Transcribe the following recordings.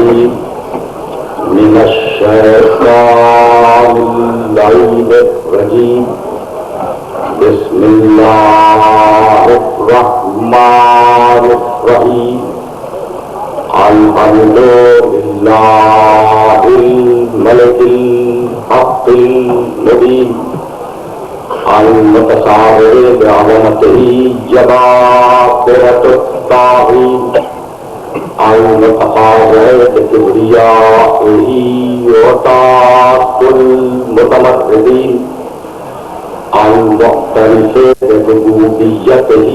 بالله من الشيطان اللعين الرجيم. بسم الله الرحمن الرحيم. الحمد لله الملك الحق المبين المتصابر بعظمته جبابرة الطاغين المتقاضر بكبريائه وطاق المتمردين المعترف بربوبيته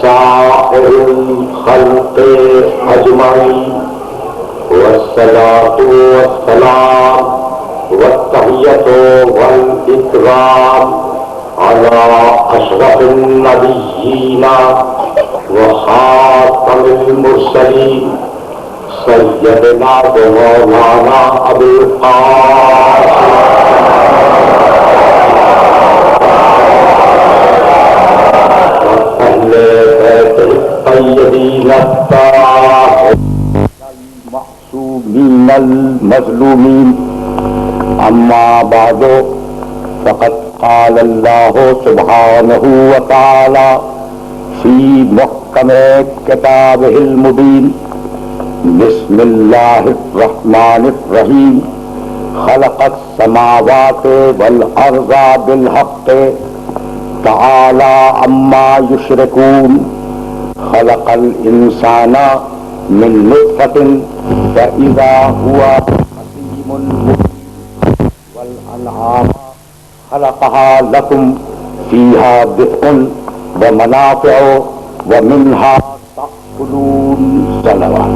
سائر الخلق أجمعين. والصلاة والسلام والتحية والإكرام على أشرف النبيين وخاتم المرسلين سيدنا ومولانا أبي القاسم وأهل بيته الطيبين الطاهرين المعصومين المظلومين. أما بعد فقد قال الله سبحانه وتعالى في محكم كتابه المبين. بسم الله الرحمن الرحيم. خلق السماوات والأرض بالحق تعالى عما يشركون. خلق الإنسان من نطفة فإذا هو خصيم مبين. والأنعام خلقها لكم فيها دفء ومنافع ومنها تأكلون. صلوات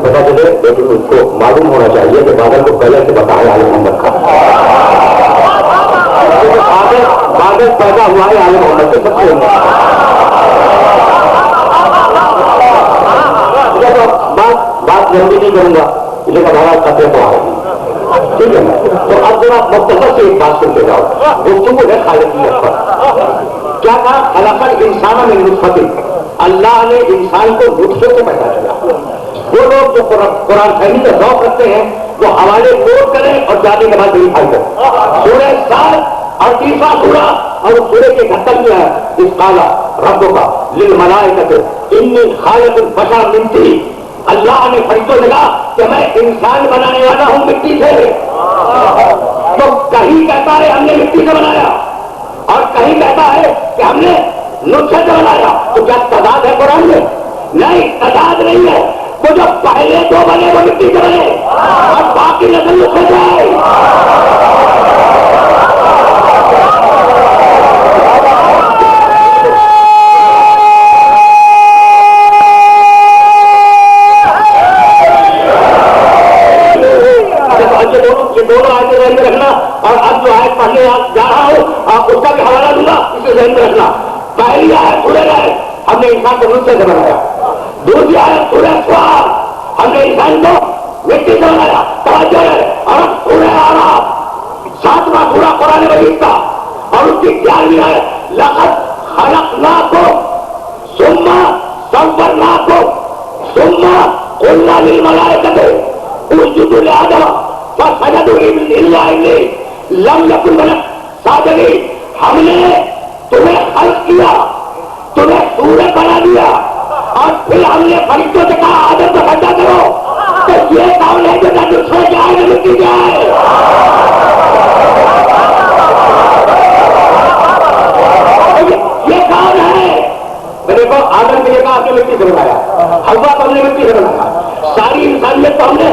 پتا چلے، لیکن اس کو معلوم ہونا چاہیے کہ بادل کو پہلے سے بتایا عالم محمد کا. بادل پیدا ہوا ہے عالم محمد سے سب سے. بات لمبی نہیں کروں گا، لیکن ہمارا خطرے کو آئے گی. ٹھیک ہے نا؟ تو اب جب آپ مختصر سے ایک بات سنتے جاؤ. گفتگو ہے خالقیت پر. کیا کہا؟ خلق الانسان من نطفۃ. اللہ نے انسان کو نطفے سے پیدا کیا. وہ لوگ جو قرآن فہمی کا ذوق رکھتے ہیں وہ حوالے کوٹ کریں اور جانے کے بعد ویریفائی کریں. سورہ سال اور تیسرا سورہ اور سورہ کے گھٹن میں ہے اس قالا ربوں کا للملائکۃ انی خالق البشر من طین. اللہ نے فرشتوں سے کہا کہ میں انسان بنانے والا ہوں مٹی سے. تو کہیں کہتا ہے ہم نے مٹی سے بنایا اور کہیں کہتا ہے کہ ہم نے نطفے سے بنایا. تو کیا تضاد ہے قرآن میں؟ نہیں، تضاد نہیں ہے. وہ جو پہلے دو بنے وہ مٹی سے بنے اور باقی نسل نطفے سے آئے. یہ دونوں آیتیں ذہن میں رکھنا. اور اب جو آیت پڑھنے جا رہا ہوں اس کا بھی حوالہ دوں گا، اسے ذہن میں رکھنا. پہلی آیت سورہ رعد ہم نے انسان کو نطفے سے بنایا. دوسری آیت سورہ سوار ہم نے انسان کو مٹی سے بنایا. توجہ ہے. اور سورہ اعراف 7واں سورہ قرآن مجید کا اور اس کی 11ویں آیت لقد خلقناکم ثم صورناکم ثم قلنا للملائکۃ اسجدوا لآدم فسجدوا الا ابلیس لم یکن من الساجدین. ہم نے تمہیں خلق کیا، تمہیں سورج بنا دیا اور پھر ہم نے فرشتوں سے کہا آدم کو سجدہ کرو. تو یہ کون ہے جو نہ دوسرے جائے نہ مٹی جائے؟ تو ہم نے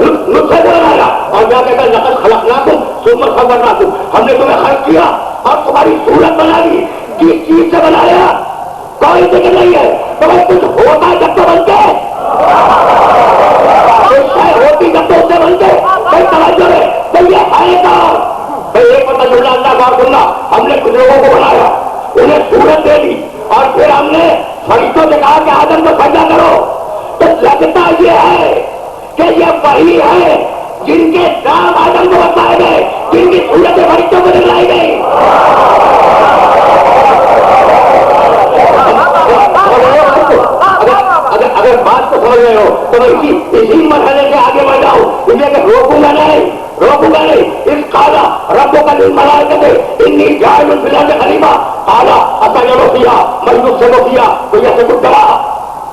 نسخے سے بنایا اور جا کے لقد خلقناکم ثم صورناکم، ہم نے تمہیں خلق کیا اور تمہاری صورت بنا لی. کس چیز سے بنایا؟ کوئی ذکر نہیں ہے. تو بھائی کچھ ہوتا ہے جب تو بنتے ہوتی جب تو اسے بنتے. کوئی توجہ ہے تو یہ ہے کام. بھائی ایک پتہ چل رہا اللہ بات سننا، ہم نے کچھ لوگوں کو بنایا، انہیں صورت دے دی اور پھر ہم نے فرشتوں سے کہا کہ آدم کو سجدہ کرو. تو لگتا یہ ہے کہ یہ وہی ہے جن کے نام آدم کو بتائے گئے، جن کی صورتیں فرشتوں کو دکھلائی گئی. اگر بات کو سمجھ رہے ہو تو اسی مرحلے سے آگے بڑھ جاؤ. اس لیے کہ روکوں گا نہیں. اس کالا ربوں کا دل ملائے کہتے انی جائل فی الارض خلیفہ کالا اتجعل فیہا من یفسد فیہا ویسفک الدماء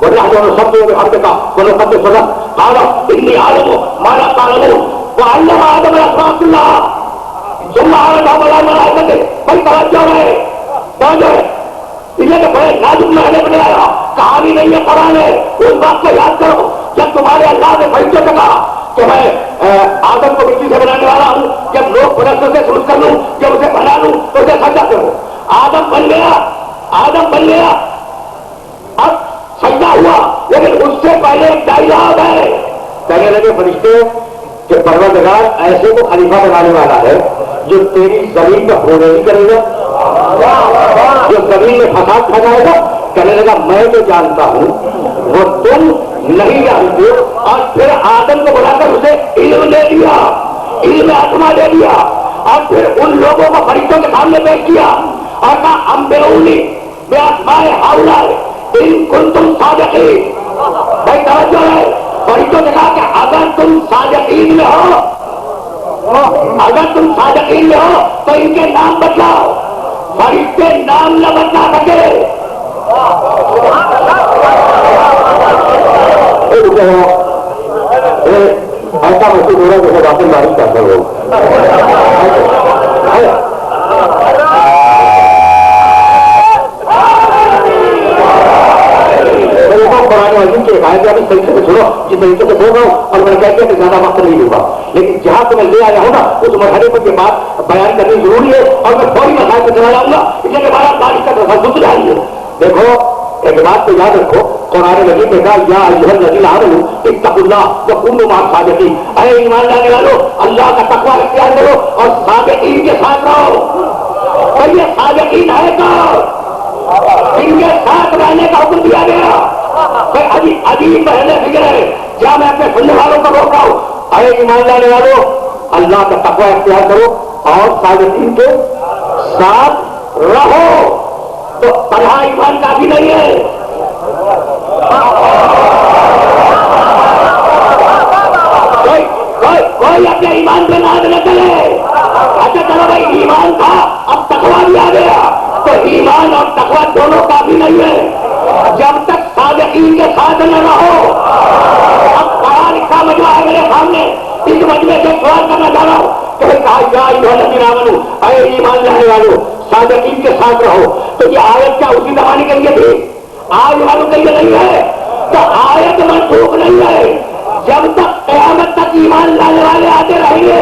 ونحن نسبح بحمدک ونقدس لک قال انی اعلم ما لا تعلمون وعلم آدم الاسماء كلها ثم عرضهم على الملائکۃ. بھائی توجہ ہے اس لیے کہ بڑے نازک محلے میں آیا، کہانی نہیں ہے قرآن ہے. اس بات کو یاد کرو جب تمہارے اللہ نے فرشتوں سے کہا کہ میں آدم کو مٹی سے بنانے والا ہوں، جب لوگ پرستوں سے سلوک کر لوں، جب اسے بنا لوں تو اسے سجدہ کرو. آدم بن گیا. اب سجدہ ہوا، لیکن اس سے پہلے ایک ڈائلاگ ہے. کہنے لگے فرشتے کہ پروردگار ایسے کو خلیفہ بنانے والا ہے جو تیری زمین کا خون نہیں کرے گا، جو زمین میں فساد پھیلائے گا. کہنے لگا میں جو جانتا ہوں وہ تم نہیں جانتے. اور پھر آدم کو بلا کر اسے علم دے دیا، علم آسما دے دیا اور پھر ان لوگوں کو فرشتوں کے سامنے پیش کیا اور کہا انبئونی باسماء ہؤلاء ان کنتم صادقین. بھائی توجہ ہے، فرشتوں نے کہا کہ اگر تم صادقین میں ہو تو ان کے نام بتلاؤ. فرشتے نام نہ بتلا سکے. ایسا محسوس ہو رہا ہے جیسے واپس بارش کرتے ہو. پرانے عظیم کے حکایت ابھی طریقے سے سنو جس طریقے سے بول رہا ہوں اور میں کہتے ہیں کہ زیادہ وقت نہیں لوں گا، لیکن جہاں سے میں لے آیا ہوں نا اس مرحلے پر یہ بات بیان کرنی ضروری ہے اور میں فوری مسائل پہ چلا جاؤں گا. اس لیے کہ بارش کا تصور جاری ہے. دیکھو ایک بات کو یاد رکھو، قرآن مجید میں کہا یا ایھا الذین آمنوا اتقوا اللہ وکونوا مع الصادقین. اے ایمان لانے والو اللہ کا تقویٰ اختیار کرو اور صادقین کے ساتھ رہو. اور یہ صادقین ہے کون؟ جن کے ساتھ رہنے کا حکم دیا گیا. عجیب پہلے فکر ہے کیا میں اپنے سننے والوں کو روک رہا ہوں؟ اے ایمان لانے والوں اللہ کا تقویٰ اختیار کرو اور صادقین کے ساتھ رہو. تو پڑھا ایمان کافی نہیں ہے. کوئی اپنے ایمان پہ ناز نہ کرے. اچھا چلو بھائی ایمان تھا اب تقویٰ بھی آ گیا تو ایمان اور تقویٰ دونوں کافی نہیں ہے جب تک صادقین کے ساتھ نہ رہو. اب قرآن کا مجمع ہے میرے سامنے، اس مجمع سے سوال کرنا چاہ رہا ہوں کہ کہا یا ایھا الذین آمنوا اے ایمان لانے والوں صادقین کے ساتھ رہو. تو یہ آیت کیا اسی زمانے کے لیے تھی؟ آج والوں کے لیے نہیں ہے. تو آیت منسوخ نہیں ہے. جب تک قیامت تک ایمان لانے والے آتے رہیں گے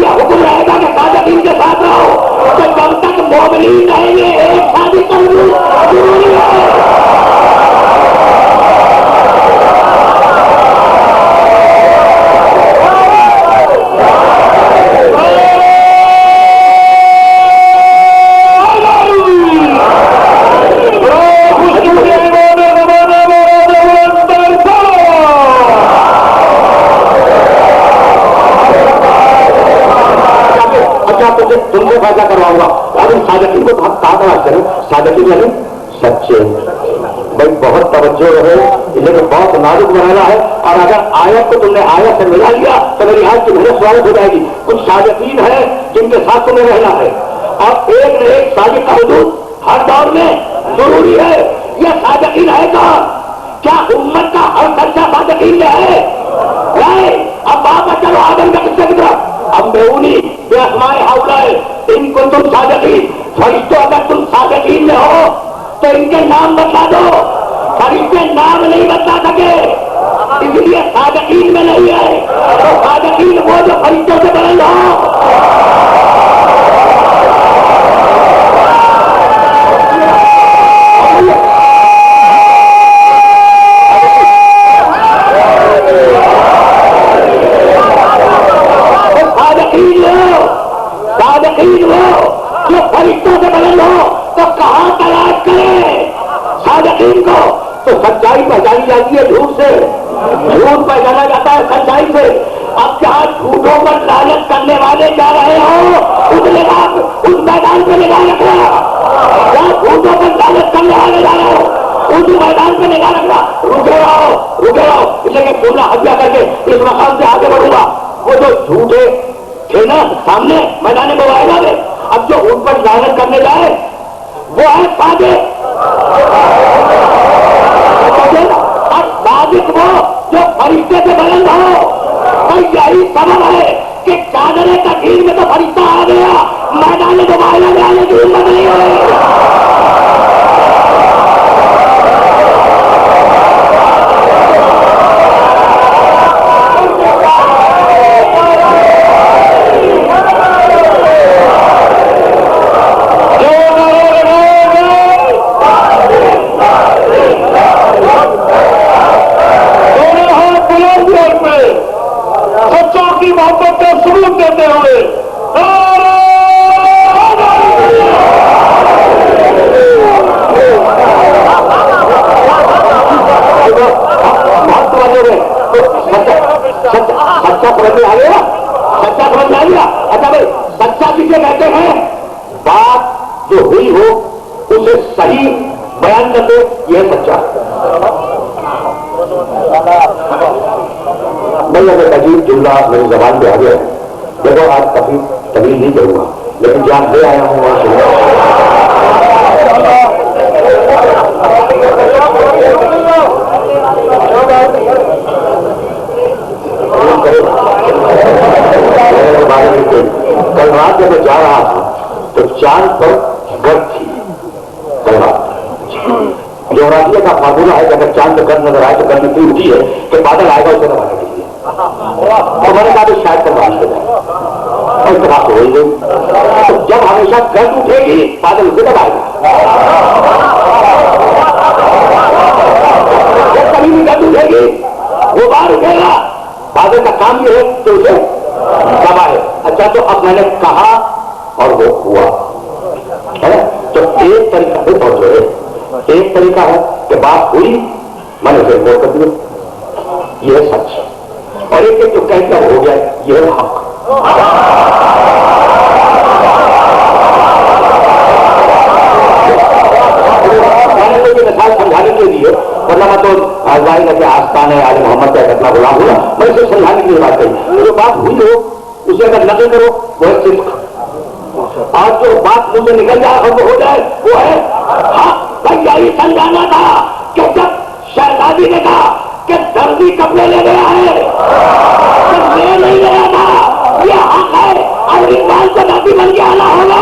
یہ حکم رہے گا کہ صادقین کے ساتھ رہو. تو جب تک مومنین رہیں گے ایک شادی کرنا ضروری ہے. تم سے فیصلہ کرواؤں گا. اب ان صادقین کو کہا تلاش کریں. صادقین یعنی سچے. بھائی بہت توجہ رہے، لیکن بہت نازک مرحلہ ہے اور اگر آیت کو تم نے آیت سے ملا لیا تو میری آج کی محنت سوالت ہو جائے گی. کچھ صادقین ہیں جن کے ساتھ تمہیں رہنا ہے اور ایک نہ ایک صادق کا حدود ہر دور میں ضروری ہے. یہ صادقین ہے کیا امت کا ہر خرچہ صادقین میں ہے؟ اب واپس چلو آدم کا قصے کی طرف. انبئونی باسماء ہؤلاء ان کنتم صادقین. فرشتوں اگر تم صادقین میں ہو تو ان کے نام بتا دو. فرشتے نام نہیں بتا سکے. اس لیے صادقین میں نہیں ہے، تو صادقین وہ جو فرشتوں سے بلند ہو۔ صادقین وہ جو فرشتوں سے بلند ہو، تو کہاں تلاش کرے صادقین کو؟ تو سچائی پہچانی جاتی ہے جھوٹ سے، جھوٹ پہچانا جاتا ہے سچائی سے۔ اب جہاں جھوٹوں پر لالچ کرنے والے جا رہے ہو اس میدان پہ نگاہ رکھنا، جہاں جھوٹوں پر لالچ کرنے والے جا رہے ہو اس میدان پہ نگاہ رکھنا۔ رکے رہو، اس لیے کہ پورا حجہ کر کے اس مقام سے آگے بڑھوں گا۔ وہ جو جھوٹے تھے نا سامنے میدان مبارزہ میں، اب جو ان پر لعنت کرنے جائے وہ ہے صادق، اور صادق وہ جو فرشتے سے بلند ہو۔ تو یہی سبب ہے کہ چادر تکفیر میں تو فرشتہ آ گیا، میدان مبارزہ میں آنے کی ہمت نہیں ہوئی۔ محبت کا ثبوت دیتے ہوئے سچا سمجھ میں آ گیا، سچا سمجھ میں آ گیا۔ اچھا بھائی، سچا کسے کہتے ہیں؟ بات جو ہوئی ہو اسے صحیح بیان کر دے، یہ سچا۔ میں اگر عجیب جملہ میری زبان پہ آ گیا ہے، دیکھو آج کبھی طویل نہیں کروں گا، لیکن جان لے آیا ہوں وہاں سے کل رات جب میں جا رہا تھا تو چاند پر گرد تھی۔ کل رات جغرافیہ کا فارمولہ ہے کہ اگر چاند پہ گرد نظر آئے تو گرد اتنی اونچی ہے کہ بادل آئے گا اسے دبانے کے لیے، تو میں نے کہا کہ شاید کل بارش ہو جائے، اور اتفاق ہو ہی گئی۔ تو جب ہمیشہ گرد اٹھے گی بادل اسے دبائے گا، جب کبھی بھی گرد اٹھے گی غبار اٹھے گا، بادل کا کام یہ ہے تو اسے دبائے۔ اچھا تو اب میں نے کہا اور وہ ہوا ہے، تو ایک طریقہ سے پہنچے، ایک طریقہ ہے کہ بات ہوئی میں نے اسے رپورٹ کر دیا، یہ ہے سچ، اور ایک جو کہہ کر ہو گیا یہ ہے حق۔ میں نے تو یہ مثال سمجھانے کے لیے، ورنہ میں تو ظاہر ہے کہ آستان ہے آل محمد کا کرنا غلام ہونا، میں اسے سمجھانے کے لیے بات کہی۔ جو بات ہوئی ہو اسے اگر نقل کرو وہ ہے صدق، اور جو بات مجھ سے نکل جائے اور وہ ہو جائے وہ ہے حق۔ بھائی یہی سمجھانا تھا کہ جب شہزادی نے کہا کہ دردی کپڑے لے گیا ہے تو لے نہیں گیا تھا، یہ حق ہے، اور اقبال کو دردی بن کے آنا ہوگا۔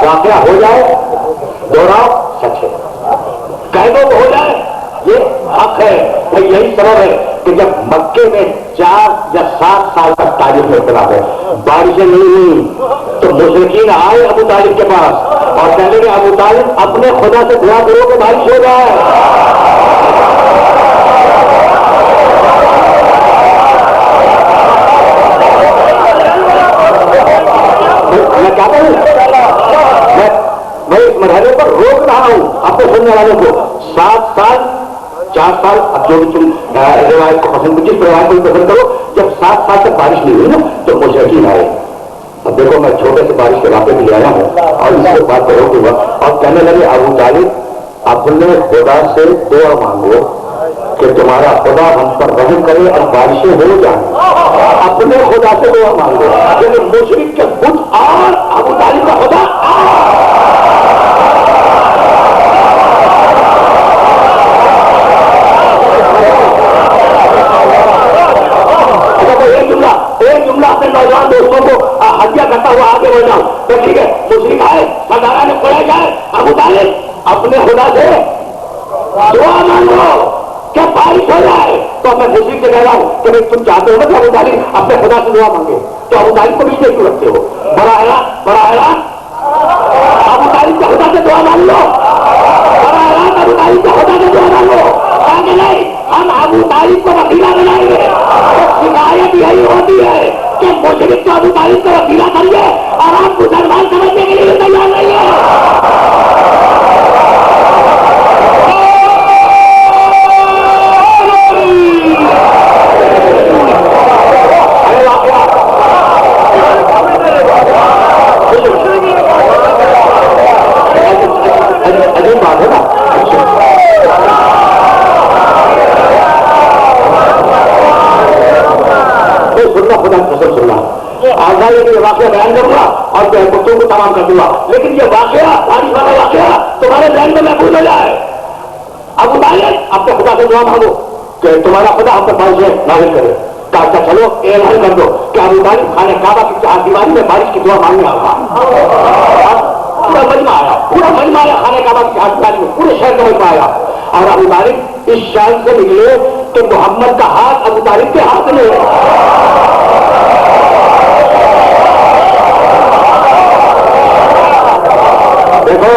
واقعہ ہو جائے دوہراؤ سچ ہے، کہہ دو تو ہو جائے یہ حق ہے۔ بھائی یہی سبب ہے کہ جب مکے میں 4 یا 7 سال تک تاریخ میں اختلاف ہے، بارشیں نہیں ہوئی تو مشرکین آئے ابو طالب کے پاس اور کہنے کہ ابو طالب اپنے خدا سے دعا کرو کہ بارش ہو جائے۔ میں کیا کروں، میں اس مرحلے پر روک رہا ہوں آپ کو سننے والوں کو 7 سال 4 سال، اب جو بھی تم روایت کو پسند، جس روایت کو پسند کرو، جب 7 سال تک بارش نہیں ہوئی نا تو مشرکین آئے۔ اب دیکھو میں چھوٹے سے بارش کے واقعے میں لے آیا ہوں اور اس کے بعد روک دوں گا، اور کہنے لگے ابو طالب اپنے خدا سے دعا مانگو کہ تمہارا خدا ہم پر رحم کرے اور بارشیں ہو جائیں۔ اب اپنے خدا سے دعا مانگو، لیکن مشرک کے بت اور ابو طالب کا خدا ایک جملہ اپنے نوجوان دوستوں کو ہدیہ کرتا ہوا آگے بڑھ جاؤں تو ٹھیک ہے، مشرک آئے سردارہ نے کھولا جائے ابو طالب اپنے خدا سے دعا مانگو کیا بارش ہو جائے، تو میں مشرک سے کہہ رہا ہوں کہ تم چاہتے ہو نا کہ ابو طالب اپنے خدا سے دعا مانگے، تو ابو طالب کو پیچھے کیوں رکھتے ہو؟ بڑا حیران ابو طالب کے خدا سے دعا مانگ لو، بڑا حیران ابو طالب کے خدا سے دعا مانگو، کہ نہیں ہم ابو طالب کو وسیلہ بنائیں گے۔ شکایت یہی ہوتی ہے کہ مشرک کو ابو طالب کو وسیلہ سمجھے اور آپ مسلمان سمجھنے کے لیے تیار نہیں ہے۔ عجیب بات ہے نا، سننا خدا قسم سننا آزادی یہ واقعہ بیان کروں گا اور بچوں کو تمام کر دوں گا، لیکن یہ واقعہ بارش والا واقعہ تمہارے ذہن میں محفوظ ہو جائے۔ ابو طالب اپنے خدا سے دعا مانگو کہ تمہارا خدا ہم پر بارش نازل کرے، کہا چلو اعلان کر دو کہ ابو طالب خانہ کعبہ کی چار دیواری میں بارش کی دعا مانگنے آیا، پورا مجمع آیا خانہ کعبہ کی چار دیواری میں، پورے شہر کا مجمع آیا، اور ابو طالب اس شان سے نکلے کہ محمد کا ہاتھ ابو طالب کے ہاتھ میں دیکھو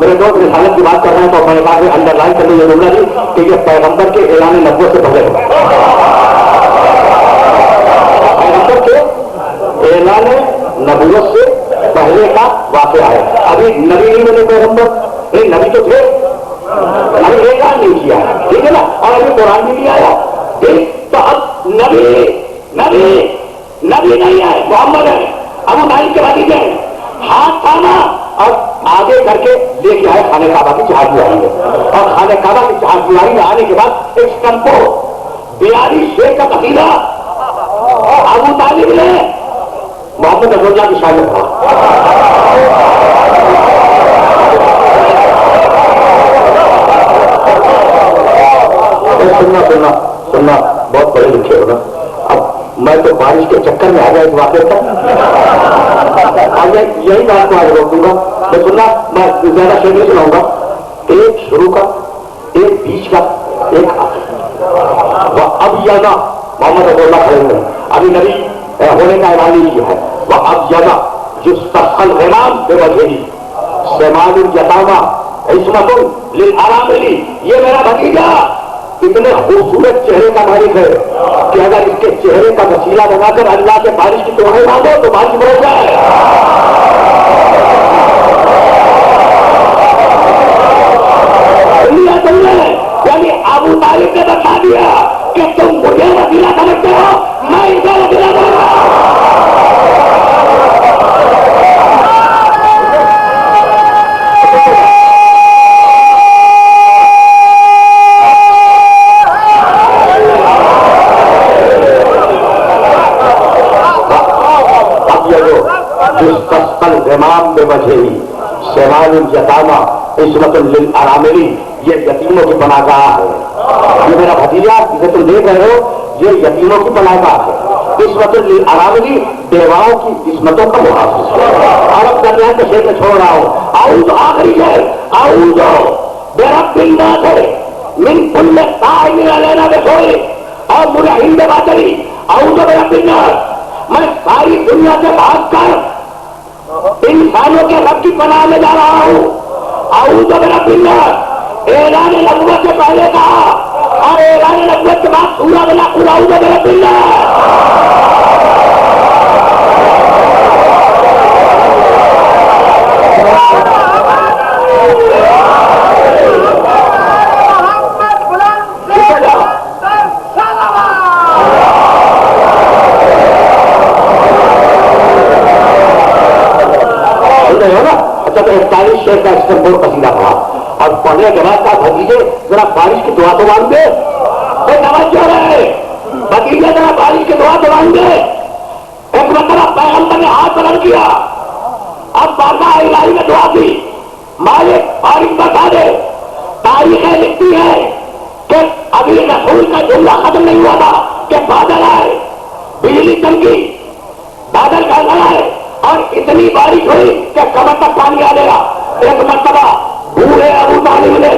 میرے دوست رسالت کی بات کر رہے ہیں تو میں نے کہا کہ انڈر لائن کرنے یہ جملہ تھی کہ یہ پیغمبر کے اعلان نبوت سے پہلے پیغمبر کے اعلان نبوت سے پہلے کا واقعہ ہے۔ ابھی نبی نہیں بنے پیغمبر، ایک نبی تو تھے، ابھی اعلان نہیں کیا، ٹھیک ہے نا، اور ابھی قرآن بھی نہیں آیا، تو اب نبی نہیں ہے، محمد ہے، ابو طالب کے بھتیجے ہیں، ہاتھ تھاما اور آگے کر کے لے کے آئے خانہ کعبہ کی چار دیواری میں، اور خانہ کعبہ کی چار دیواری میں آنے کے بعد ایک ٹمپو 42 شیر کا قصیدہ ابو طالب نے محمد رسول اللہ کی شان میں پڑھا۔ سننا بہت بڑے لکھے ہو نا، اب میں تو بارش کے چکر میں آ گیا اس واقعے پر، آگے یہی بات کو آگے روک دوں گا، میں سننا میں زیادہ شیر نہیں سناؤں گا، ایک شروع کا، ایک بیچ کا، ایک آخر۔ وہ اب یادا محمد رسول اللہ کھڑے ہوئے، ابھی نبی ہونے کا اعلان نہیں کیا ہے، وہ اب یادا جس تسخل غلام بے وجہی سیمان الجتامہ عصمت للاراملی، یہ میرا بھتیجا اتنے خوبصورت چہرے کا مالک ہے کہ اگر اس کے چہرے کا وسیلہ بنا کر اللہ سے بارش کی دعائیں مانگو تو بارش برس جائے۔ یعنی ابو طالب نے بتا دیا کہ تم مجھے وسیلہ سمجھتے ہو، میں ان کا وسیلہ بن رہا ہوں۔ امام بے وجہی سیمان الجتامہ عصمت للاراملی، یہ یتیموں کی پناہ گاہ ہے، یہ میرا بھتیجا جسے تم دیکھ رہے ہو یہ یتیموں کی پناہ گاہ ہے، عصمت للاراملی بیواؤں کی عصمتوں کا محافظ ہے۔ عرب درمیان کے شعر میں چھوڑ رہا ہوں، اعوذ آخری شعر، اعوذ برب الناس من کل طاعن علینا بسوء، اور مرحیم بباطلی، اعوذ برب الناس، میں ساری دنیا سے بھاگ کر انسانوں کے رب کی پناہ میں جا رہا ہوں۔ اعوذ برب الناس اعلان نبوت سے پہلے کہا، اور اعلان نبوت کے بعد سورہ بنا قل اعوذ برب الناس۔ اچھا تو 41 شعر کا قصیدہ پڑھا اور پڑھنے کے بعد کہا بھتیجے ذرا بارش کی دعا تو مانگ دے، توجہ رہے بتیجے ذرا بارش کی دعا دوائیں گے. ایک مرتبہ پیغمبر نے ہاتھ بلند کیا, اب بارگاہ الہی میں دعا کی, مالک بارش بتا دے. تاریخیں لکھتی ہے کہ ابھی رسول کا جملہ ختم نہیں ہوا تھا کہ بادل آئے, بجلی چمکی, بادل گھر اور اتنی بارش ہوئی کہ کمر تک پانی آ گیا. ایک مرتبہ بوڑھے ابو طالب نے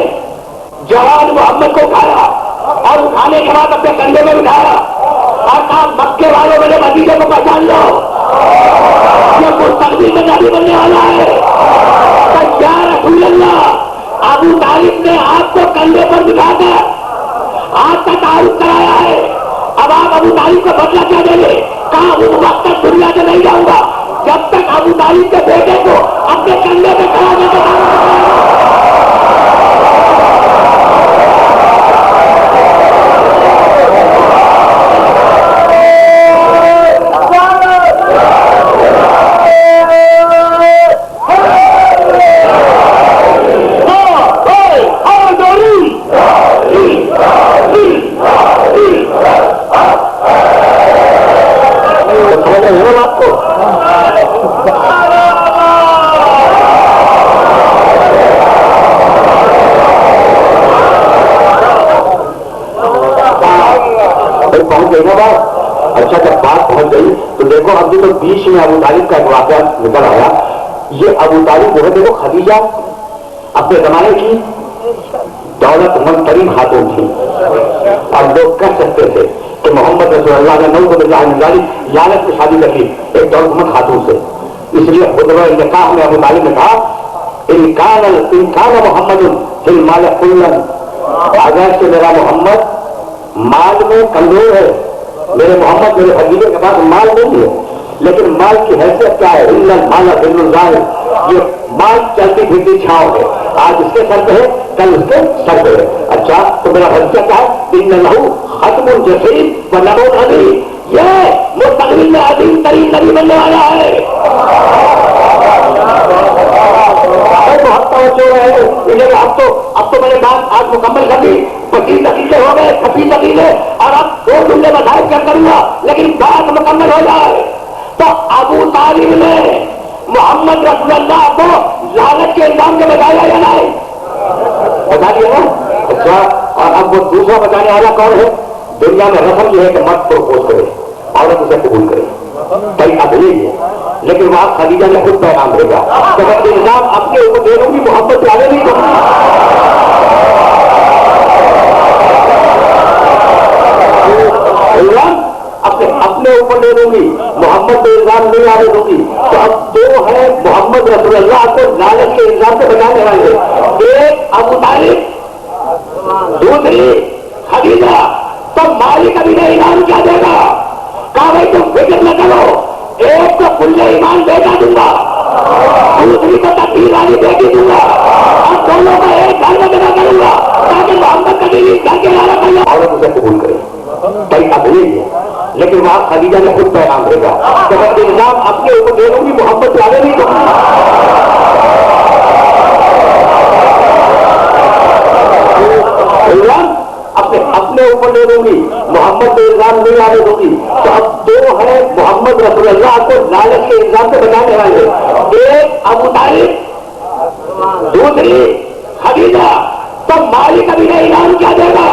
جوان محمد کو اٹھایا اور اٹھانے کے بعد اپنے کندھے میں اٹھایا اور کہا مکے والوں میرے بھتیجے کو پہچان لو, یہ مستقبل میں نبی بننے والا ہے. تو یا رسول اللہ, ابو طالب نے آپ کو کندھے پر بٹھا کر آپ کا تعارف کرایا ہے, اب آپ ابو طالب کو بدلا کیا دیں گے؟ کہا اس وقت تک دنیا سے نہیں جاؤں گا جب تک ابو طالب کے بیٹے کو اپنے کندھے پہ کھڑا کر کے اچھا جب بات پہنچ گئی تو دیکھو ابھی تو بیچ میں ابو طالب کا ایک واقعہ نکل آیا. یہ ابو طالب جو ہے دیکھو خدیجہ اپنے زمانے کی دولت مند ترین خاتون تھی اور لوگ کہہ سکتے تھے کہ محمد رسول اللہ نے نو کو لالچ میں شادی کر لی ایک دولت مند خاتون سے. اس لیے خطبہ نکاح میں ابو طالب نے کہا انکان محمد فی المال کلن, اگر سے میرا محمد مال میں کمزور ہے, میرے محمد میرے حقیقے کے پاس مال نہیں ہے, لیکن مال کی حیثیت کیا ہے؟ مال ظاہر, یہ مال چلتی پھرتی چھاؤں ہے, آج اس کے سر پہ ہے کل اس کے سر پہ ہے. اچھا تو میرا حقیقہ کیا ہے؟ ان لہو ختم الجسیم و نبو عظیم, یہ مستقبل میں عظیم ترین نبی بننے والا ہے. بہت توجہ ہے. اب تو میں نے بات آج مکمل کر دی. 25 دقیقے ہو گئے, 26 دقیقے, اور اب 2 جملے بتائے کیا کروں گا, لیکن بات مکمل ہو جائے. تو ابو طالب نے محمد رسول اللہ کو لعنت کے الزام سے بتایا یا نہیں؟ بتا دیا نا. اچھا, اور اب وہ دوسرا بتانے والا کون ہے؟ دنیا میں رسم یہ ہے کہ مرد پروپوز کرے, عورت اسے قبول کرے, طریقہ نہیں ہے. لیکن وہاں خدیجہ نے خود پیغام بھیجا کہ میں الزام اپنے اوپر دے دوں گی, محبت والے نہیں دوں گی. اپنے اوپر دے دوں گی, محمد پہ الزام نہیں آنے دوں گی. تو اب 2 ہے محمد رسول اللہ کو لعنت کے الزام سے بچانے والے, ایک ابو طالب, دوسری خدیجہ. تو مالک ابھی نے ایمان کیا دے گا؟ کہا بھائی تم فکر نہ کرو, ایک کو کل ایمان بیٹا دوں گا, دوسری کو تقدیر والی بیٹی دوں گا, اور دونوں کا ایک گھر میں جمع کروں گا تاکہ محمد کا دل گھر کے لانا کرنا. عورت اسے قبول کرے, طریقہ نہیں ہے. لیکن وہاں خدیجہ نے خود پیغام بھیجا کہ میں الزام اپنے اوپر دے دوں گی, محبت والے نہیں دوں گی. اپنے اوپر دے دوں گی, محمد پہ الزام نہیں آنے دوں گی. تو اب 2 ہے محمد رسول اللہ کو لعنت کے الزام سے بچانے والے, ایک ابو طالب, دوسری خدیجہ. تو مالک ابھی نے ایمان کیا دے گا؟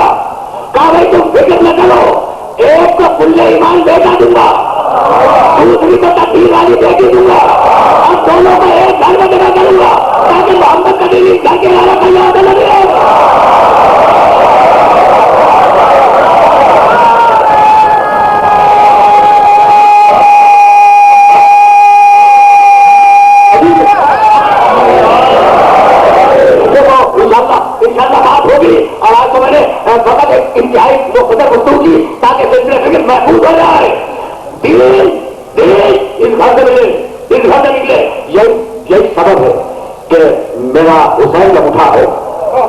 کہا بھائی تم فکر نہ کرو, ایک کو کل ایمان بیٹا دوں گا, دوسری کو تقدیر والی بیٹی دوں گا, اور دونوں کو ایک گھر میں جمع کروں گا تاکہ محمد کا دل گھر کے لانا کا یاد لگے. اور آج تو میں نے فقط ایک انتہائی وہ خدا گفتگو کی تاکہ سلسلہ فکر محفوظ ہو جائے. دین اس گھر سے ملے, اس گھر سے نکلے. یہی سبب ہے کہ میرا حسین جب اٹھا ہے,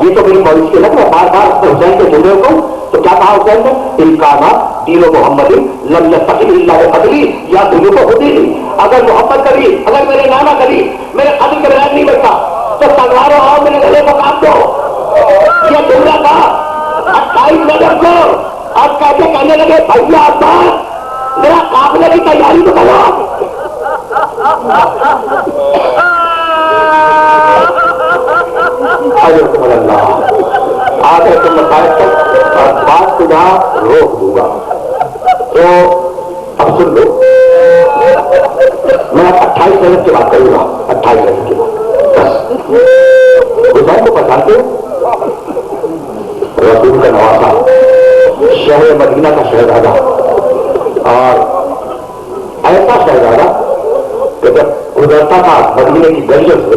یہ تو میری پالیسی ہے, میں بار بار حسین کے جملے کو, تو کیا کہا حسین نے؟ انکانا دین و محمد لم یستقم اللہ قدری, یا دین کو خود ہی, اگر محمد کبھی, اگر میرے نانا کبھی میرے قدر کے بغیر نہیں بچتا تو تلواروں آؤ میرے گلے کو کاٹ دو. یہ جملہ تھا 28 نومبر کو بھیا عباس میرا قافلے کی تیاری تو کرو. آگے تم مسائل تک اور بات کو جہاں روک دوں گا. تو اب سن لو, میں 28 منٹ کی بات کروں گا. 28 منٹ کی بات بس. حسین کو پہچانتے رسول کا نواسا, شہر مدینہ کا شہزادہ, اور ایسا شہزادہ کہ جب گزرتا تھا مدینے کی گلیوں سے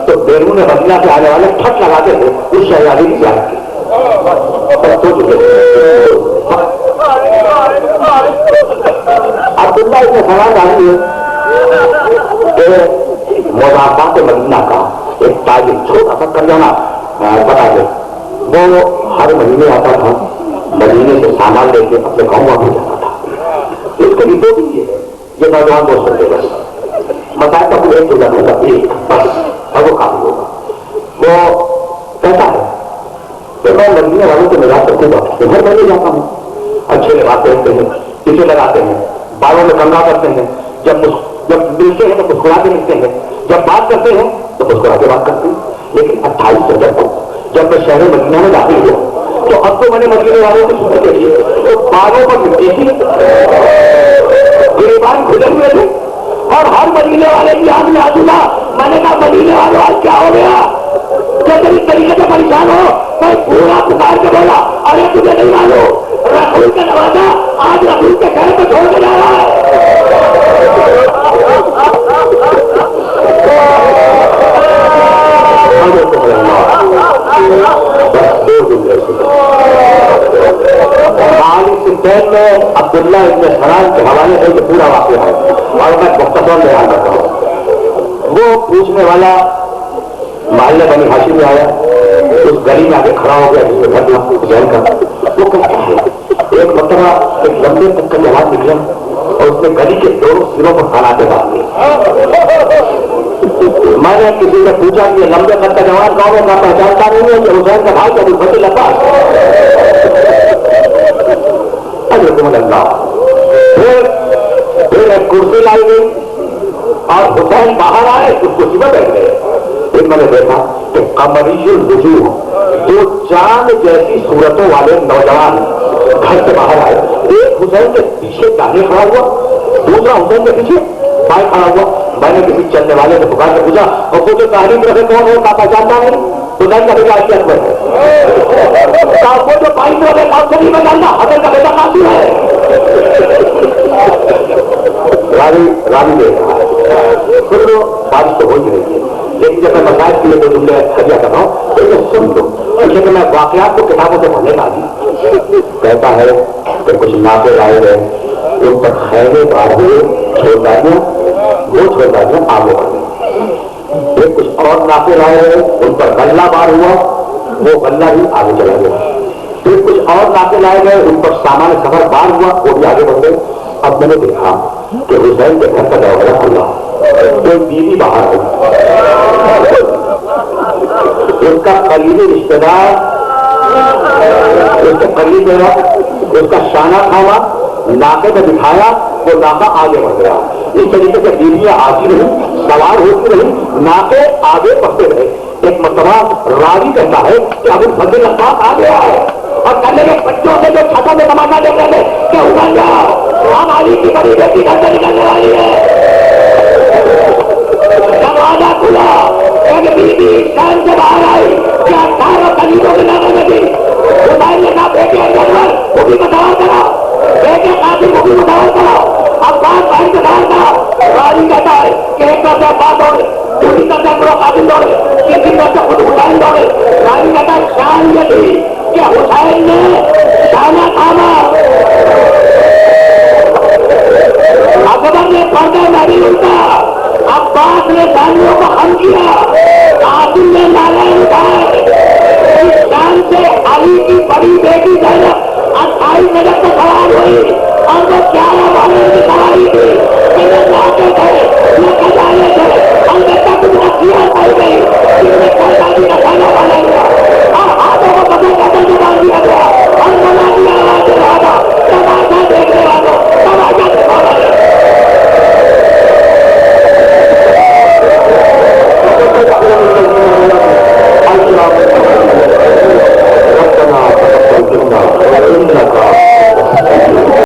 تو بیرون مدینہ سے آنے والے ٹھٹ لگاتے تھے اس شہزادی کی زیادہ کی. عبداللہ ابن سلام جانتی ہے کہ مضافات مدینہ کا ایک تاجر چھوٹا سا کریانہ بتا دے, وہ ہر مہینے آتا تھا, مدینے سے سامان لے کے اپنے گاؤں واپس جاتا تھا. اس کے لیے بھی یہ نوجوان دوست سنتے بس مسائل کا کوئی ایک ہوگا بس اور وہ کافی ہوگا. وہ کہتا ہے کہ میں مدینے والوں کے مزاج سے خوب واپس ہر مہینے جاتا ہوں, اچھے لگاتے رہتے ہیں, پیچھے لگاتے ہیں, بالوں میں کنگا کرتے ہیں, جب ملتے ہیں تو مسکراتے ملتے ہیں, جب بات کرتے ہیں تو مسکراتے بات کرتے ہیں. لیکن 28 سپٹمبر جب میں شہر مدینہ میں داخل ہوا تو اب تو میں نے مدینے والوں کو سننے کے لیے تو بالوں پر مٹی تھی, گریبان کھلے ہوئے تھے, اور ہر مدینے والے کی آنکھ میں آنسو تھا. میں نے کہا مدینے والوں آج کیا ہو گیا, جب اس طریقے سے پریشان ہو. میں پورا پکار کے بولا ارے تجھے نہیں معلوم رسول کا نوازا آج رسول کے گھر کو چھوڑ کے جا رہا ہے. میں عبداللہ ابن سلام کے حوالے سے یہ پورا واقعہ ہے اور میں مختصر بیان کرتا ہوں. وہ پوچھنے والا محلے بنی ہاشم میں آیا, اس گلی میں آگے کھڑا ہو گیا جس میں گھر تھا حسین کا. وہ کہتا ہے ایک مرتبہ ایک لمبے تک کا جہاز نکلا اور اس نے گلی کے دونوں سروں پر کھانا کے ڈال دیا. میں نے کسی سے پوچھا کہ یہ لمبے قد کا جوان کون ہے, کا پہچانتا نہیں ہے کہ حسین کا بھائی ابو الفتح العباس. پھر ایک کرسی لائی گئی اور حسین باہر آئے, اس کرسی پر بیٹھ گئے. پھر میں نے دیکھا کہ قمری الوجوہ دو چاند جیسی صورتوں والے نوجوان گھر سے باہر آئے. ایک حسین کے پیچھے دانے کھڑا ہوا, دوسرا حسین کے پیچھے بائیں کھڑا ہوا. میں نے کسی چلنے والے سے پکار کے پوچھا اور وہ جو تحریر رکھے کون ہے, کا پہچانتا نہیں. حسین کا بیٹا عائشہ اکبر ہے. وہ جو بائیں طرف ہے کون سے نہیں پہچانتا, حسین کا بیٹا قاسم ہے. رانی دے رہا ہے. پھر وہ بارش تو ہو ہی رہی ہے, لیکن جب میں مسائل کے لیے کوئی جملے ہدیہ کر رہا ہوں تو یہ سن لو. لیکن میں واقعات کو کتابوں سے پڑھنے کا آدمی. کہتا ہے کہ کچھ ناطے لائے گئے, ان پر خیمے بار ہوئے, چھوڑداریاں, وہ چھوڑداریاں آگے بڑھ گئی. پھر کچھ اور ناطے لائے گئے, ان پر غلہ بار ہوا, وہ غلہ بھی آگے چلا گیا. پھر کچھ اور ناطے لائے گئے, ان پر سامان سفر بار ہوا, وہ بھی آگے بڑھ گئے. اب میں نے دیکھا کہ حسین کے گھر کا دروازہ کھلا, کوئی بیوی باہر آئی, اس کا قریبی رشتے دار اس کے قریب گیا, اس کا شانہ تھاما, ناکے میں دکھایا, وہ ناکہ آگے بڑھ گیا. اس طریقے سے بیویاں آتی رہی, سوار ہوتی رہی, ناکے آگے بڑھتے رہے. ایک مرتبہ راوی کہتا ہے کہ ابو الفتح العباس آ گیا ہے اور کہنے کے بچوں سے جو چھتوں میں تماشا دیکھ رہے تھے کہ اتر جاؤ, ہماری کی بڑی بیٹی گھر سے نکلنے والی ہے. دروازہ کھلا, ایک بیوی شہر سے باہر آئی, کیا 18 قریبوں کے نامے میں تھی. حسین نے کہا بیٹے اکبر وہ بھی متوار کرا, بیٹے قاسم وہ بھی متوار کرا, اب بات بھائی سے باہر کرا. راوی کہتا ہے کہ ایک طرف سے بات دوڑے, دوسری طرف سے پورا قاسم دوڑے, تیسری طرف سے خود حسین دوڑے. راوی کہتا ہے شان یہ تھی کہ حسین نے شانہ تھاما, اکبر نے پردہ نہیں اٹھا, عباس نے دانیوں کو ہم کیا,